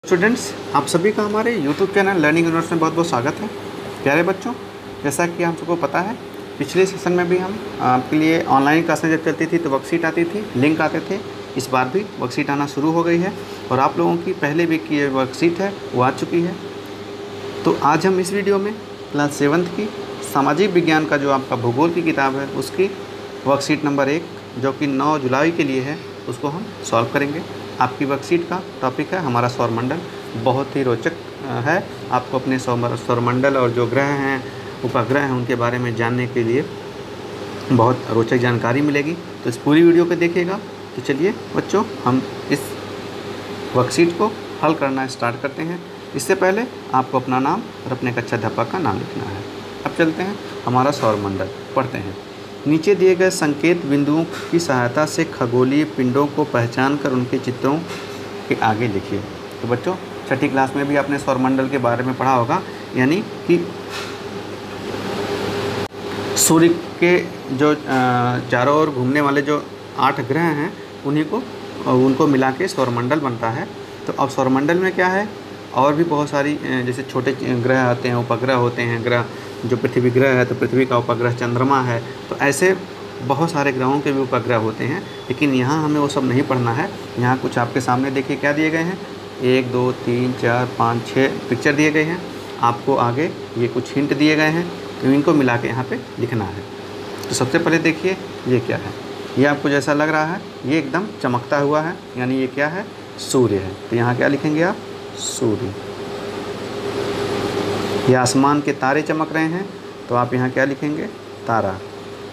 Students, आप सभी का हमारे YouTube चैनल लर्निंग यूनिवर्स में बहुत बहुत स्वागत है। प्यारे बच्चों, जैसा कि हम सबको पता है, पिछले सेशन में भी हम आपके लिए ऑनलाइन क्लासें जब चलती थी तो वर्कशीट आती थी, लिंक आते थे। इस बार भी वर्कशीट आना शुरू हो गई है और आप लोगों की पहले वीक की वर्कशीट है वो आ चुकी है। तो आज हम इस वीडियो में क्लास 7th की सामाजिक विज्ञान का जो आपका भूगोल की किताब है उसकी वर्कशीट नंबर 1 जो कि 9 जुलाई के लिए है उसको हम सॉल्व करेंगे। आपकी वर्कशीट का टॉपिक है हमारा सौरमंडल। बहुत ही रोचक है। आपको अपने सौरमंडल और जो ग्रह हैं, उपग्रह हैं, उनके बारे में जानने के लिए बहुत रोचक जानकारी मिलेगी। तो इस पूरी वीडियो को देखिएगा। तो चलिए बच्चों, हम इस वर्कशीट को हल करना स्टार्ट करते हैं। इससे पहले आपको अपना नाम और अपने कक्षा अध्यापक का नाम लिखना है। अब चलते हैं हमारा सौरमंडल पढ़ते हैं। नीचे दिए गए संकेत बिंदुओं की सहायता से खगोलीय पिंडों को पहचान कर उनके चित्रों के आगे लिखिए। तो बच्चों, छठी क्लास में भी आपने सौरमंडल के बारे में पढ़ा होगा, यानी कि सूर्य के जो चारों ओर घूमने वाले जो 8 ग्रह हैं उनको मिला के सौरमंडल बनता है। तो अब सौरमंडल में क्या है, और भी बहुत सारी जैसे छोटे ग्रह आते हैं, उपग्रह होते हैं। ग्रह जो पृथ्वी ग्रह है तो पृथ्वी का उपग्रह चंद्रमा है। तो ऐसे बहुत सारे ग्रहों के भी उपग्रह होते हैं, लेकिन यहाँ हमें वो सब नहीं पढ़ना है। यहाँ कुछ आपके सामने देखिए क्या दिए गए हैं, 1 2 3 4 5 6 पिक्चर दिए गए हैं। आपको आगे ये कुछ हिंट दिए गए हैं, तो इनको मिला के यहाँ पे लिखना है। तो सबसे पहले देखिए ये क्या है। ये आपको जैसा लग रहा है ये एकदम चमकता हुआ है, यानी ये क्या है, सूर्य है। तो यहाँ क्या लिखेंगे आप, सूर्य। ये आसमान के तारे चमक रहे हैं तो आप यहाँ क्या लिखेंगे, तारा।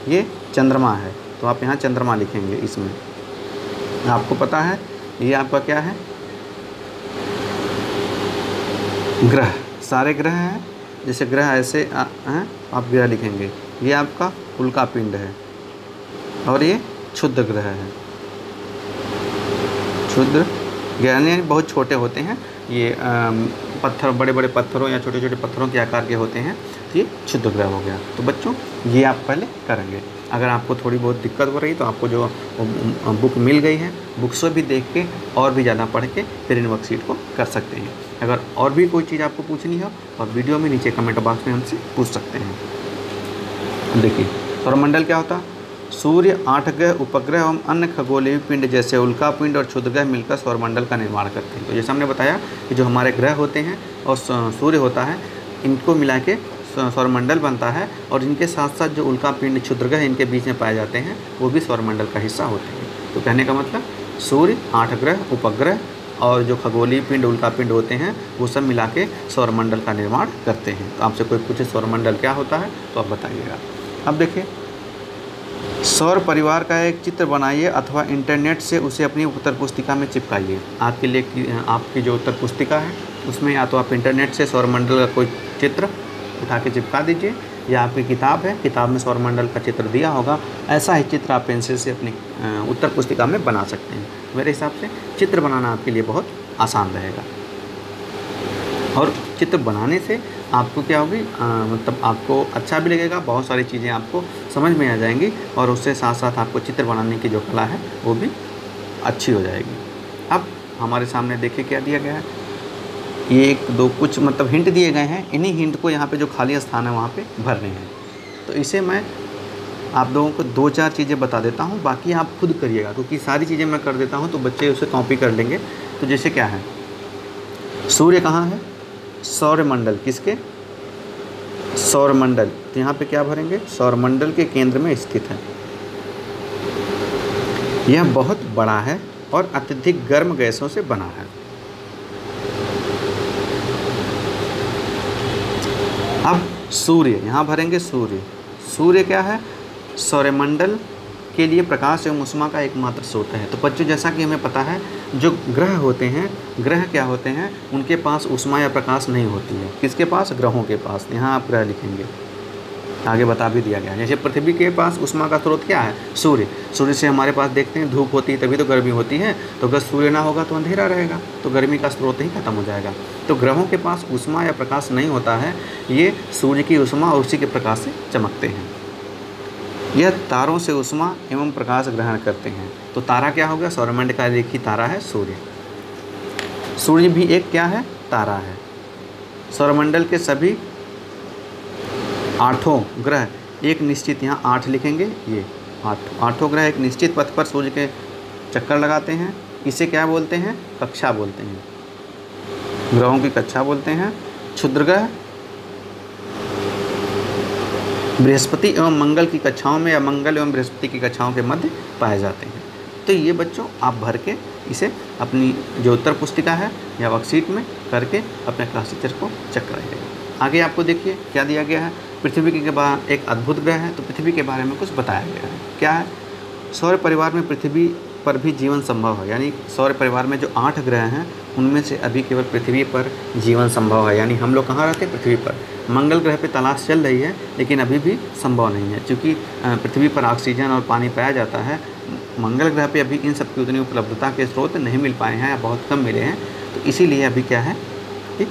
ये चंद्रमा है तो आप यहाँ चंद्रमा लिखेंगे। इसमें आपको पता है ये आपका क्या है, ग्रह। सारे ग्रह हैं, जैसे ग्रह ऐसे हैं आप ग्रह लिखेंगे। ये आपका उल्का पिंड है और ये क्षुद्र ग्रह है। क्षुद्र यानी बहुत छोटे होते हैं। ये पत्थर, बड़े बड़े पत्थरों या छोटे छोटे पत्थरों के आकार के होते हैं। तो ये क्षुद्र ग्रह हो गया। तो बच्चों ये आप पहले करेंगे। अगर आपको थोड़ी बहुत दिक्कत हो रही तो आपको जो बुक मिल गई है, बुक से भी देख के और भी ज़्यादा पढ़ के फिर इन वर्कशीट को कर सकते हैं। अगर और भी कोई चीज़ आपको पूछनी हो और वीडियो में नीचे कमेंट बॉक्स में हमसे पूछ सकते हैं। देखिए सौरमंडल क्या होता है, सूर्य, 8 ग्रह, उपग्रह एवं अन्य खगोलीय पिंड जैसे उल्का पिंड और क्षुद्र ग्रह मिलकर सौरमंडल का निर्माण करते हैं। तो जैसे हमने बताया कि जो हमारे ग्रह होते हैं और सूर्य होता है, इनको मिला के सौरमंडल बनता है। और इनके साथ साथ जो उल्का पिंड, क्षुद्र ग्रह इनके बीच में पाए जाते हैं वो भी सौरमंडल का हिस्सा होते हैं। तो कहने का मतलब सूर्य, 8 ग्रह, उपग्रह और जो खगोलीय पिंड, उल्का पिंड होते हैं वो सब मिला के सौरमंडल का निर्माण करते हैं। तो आपसे कोई पूछे सौरमंडल क्या होता है तो आप बताइएगा। अब देखिए, सौर परिवार का एक चित्र बनाइए अथवा इंटरनेट से उसे अपनी उत्तर पुस्तिका में चिपकाइए। आपके लिए आपकी जो उत्तर पुस्तिका है उसमें या तो आप इंटरनेट से सौरमंडल का कोई चित्र उठा के चिपका दीजिए, या आपकी किताब है, किताब में सौरमंडल का चित्र दिया होगा, ऐसा ही चित्र आप पेंसिल से अपनी उत्तर पुस्तिका में बना सकते हैं। मेरे हिसाब से चित्र बनाना आपके लिए बहुत आसान रहेगा। और चित्र बनाने से आपको क्या होगी, मतलब आपको अच्छा भी लगेगा, बहुत सारी चीज़ें आपको समझ में आ जाएंगी और उससे साथ साथ आपको चित्र बनाने की जो कला है वो भी अच्छी हो जाएगी। अब हमारे सामने देखिए क्या दिया गया है, 1 2 कुछ मतलब हिंट दिए गए हैं। इन्हीं हिंट को यहाँ पे जो खाली स्थान है वहाँ पे भरने हैं। तो इसे मैं आप लोगों को 2-4 चीज़ें बता देता हूँ, बाकी आप खुद करिएगा, क्योंकि सारी चीज़ें मैं कर देता हूँ तो बच्चे उसे कॉपी कर लेंगे। तो जैसे क्या है, सूर्य कहाँ है, सौरमंडल, किसके, सौरमंडल। तो यहाँ पे क्या भरेंगे, सौरमंडल के केंद्र में स्थित है। यह बहुत बड़ा है और अत्यधिक गर्म गैसों से बना है। अब सूर्य, यहाँ भरेंगे सूर्य। सूर्य क्या है, सौरमंडल के लिए प्रकाश एवं ऊष्मा का एकमात्र स्रोत है। तो बच्चों जैसा कि हमें पता है जो ग्रह होते हैं, ग्रह क्या होते हैं, उनके पास ऊष्मा या प्रकाश नहीं होती है। किसके पास, ग्रहों के पास। यहाँ आप ग्रह लिखेंगे, आगे बता भी दिया गया है। जैसे पृथ्वी के पास ऊष्मा का स्रोत क्या है, सूर्य। सूर्य से हमारे पास देखते हैं धूप होती है तभी तो गर्मी होती है। तो अगर सूर्य ना होगा तो अंधेरा रहेगा, तो गर्मी का स्रोत ही खत्म हो जाएगा। तो ग्रहों के पास ऊष्मा या प्रकाश नहीं होता है, ये सूर्य की ऊष्मा और उसी के प्रकाश से चमकते हैं। यह तारों से ऊष्मा एवं प्रकाश ग्रहण करते हैं। तो तारा क्या होगा, सौरमंडल का एक ही तारा है सूर्य। सूर्य भी एक क्या है? तारा है। सौरमंडल के सभी 8 ग्रह एक निश्चित, यहाँ 8 लिखेंगे, ये 8 ग्रह एक निश्चित पथ पर सूर्य के चक्कर लगाते हैं। इसे क्या बोलते हैं? कक्षा बोलते हैं, ग्रहों की कक्षा बोलते हैं। क्षुद्र ग्रह बृहस्पति एवं मंगल की कक्षाओं में या मंगल एवं बृहस्पति की कक्षाओं के मध्य पाए जाते हैं। तो ये बच्चों आप भर के इसे अपनी जो उत्तर पुस्तिका है या वर्कशीट में करके अपने क्लास टीचर को चेक कराइएगा। आगे आपको देखिए क्या दिया गया है। पृथ्वी के बाद एक अद्भुत ग्रह है, तो पृथ्वी के बारे में कुछ बताया गया है। क्या है? सौर परिवार में पृथ्वी पर भी जीवन संभव है। यानी सौर परिवार में जो 8 ग्रह हैं उनमें से अभी केवल पृथ्वी पर जीवन संभव है। यानी हम लोग कहाँ रहते हैं? पृथ्वी पर। मंगल ग्रह पे तलाश चल रही है लेकिन अभी भी संभव नहीं है, क्योंकि पृथ्वी पर ऑक्सीजन और पानी पाया जाता है। मंगल ग्रह पे अभी इन सब की उतनी उपलब्धता के स्रोत नहीं मिल पाए हैं या बहुत कम मिले हैं, तो इसीलिए अभी क्या है कि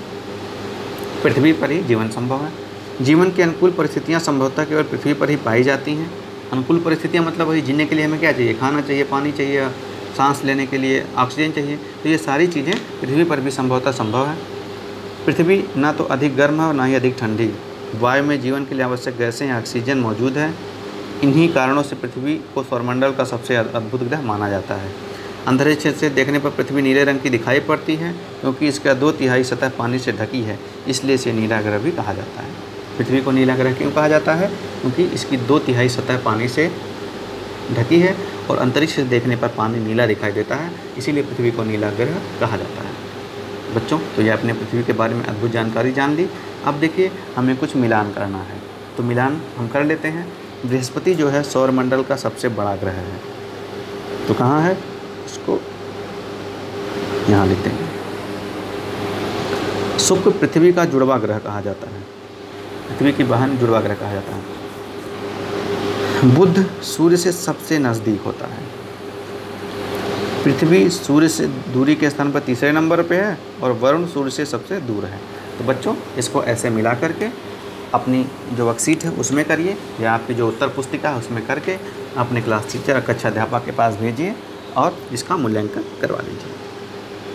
पृथ्वी पर ही जीवन संभव है। जीवन की अनुकूल परिस्थितियाँ संभवतः केवल पृथ्वी पर ही पाई जाती हैं। अनुकूल परिस्थितियाँ मतलब वही, जीने के लिए हमें क्या चाहिए? खाना चाहिए, पानी चाहिए, सांस लेने के लिए ऑक्सीजन चाहिए। तो ये सारी चीज़ें पृथ्वी पर भी संभवतः संभव है। पृथ्वी ना तो अधिक गर्म है और ना ही अधिक ठंडी। वायु में जीवन के लिए आवश्यक गैसें या ऑक्सीजन मौजूद है। इन्हीं कारणों से पृथ्वी को सौरमंडल का सबसे अद्भुत ग्रह माना जाता है। अंतरिक्ष से देखने पर पृथ्वी नीले रंग की दिखाई पड़ती है, क्योंकि इसका 2/3 सतह पानी से ढकी है, इसलिए इसे नीला ग्रह भी कहा जाता है। पृथ्वी को नीला ग्रह क्यों कहा जाता है? क्योंकि इसकी 2/3 सतह पानी से ढकी है और अंतरिक्ष से देखने पर पानी नीला दिखाई देता है, इसीलिए पृथ्वी को नीला ग्रह कहा जाता है। बच्चों, तो ये आपने पृथ्वी के बारे में अद्भुत जानकारी जान ली। अब देखिए हमें कुछ मिलान करना है, तो मिलान हम कर लेते हैं। बृहस्पति जो है सौरमंडल का सबसे बड़ा ग्रह है, तो कहाँ है? इसको यहाँ लिखते हैं। शुक्र पृथ्वी का जुड़वा ग्रह कहा जाता है, पृथ्वी की बहन जुड़वा ग्रह कहा जाता है। बुध सूर्य से सबसे नज़दीक होता है। पृथ्वी सूर्य से दूरी के स्थान पर 3रे नंबर पे है और वरुण सूर्य से सबसे दूर है। तो बच्चों इसको ऐसे मिला करके अपनी जो वर्कशीट है उसमें करिए, या आपकी जो उत्तर पुस्तिका है उसमें करके अपने क्लास टीचर कक्षा अध्यापक के पास भेजिए और इसका मूल्यांकन करवा लीजिए।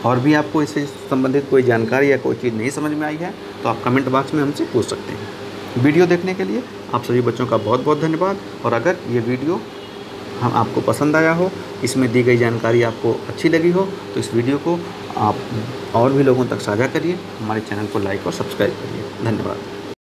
और भी आपको इससे संबंधित कोई जानकारी या कोई चीज़ नहीं समझ में आई है तो आप कमेंट बॉक्स में हमसे पूछ सकते हैं। वीडियो देखने के लिए आप सभी बच्चों का बहुत बहुत धन्यवाद। और अगर ये वीडियो आपको पसंद आया हो, इसमें दी गई जानकारी आपको अच्छी लगी हो, तो इस वीडियो को आप और भी लोगों तक साझा करिए, हमारे चैनल को लाइक और सब्सक्राइब करिए। धन्यवाद।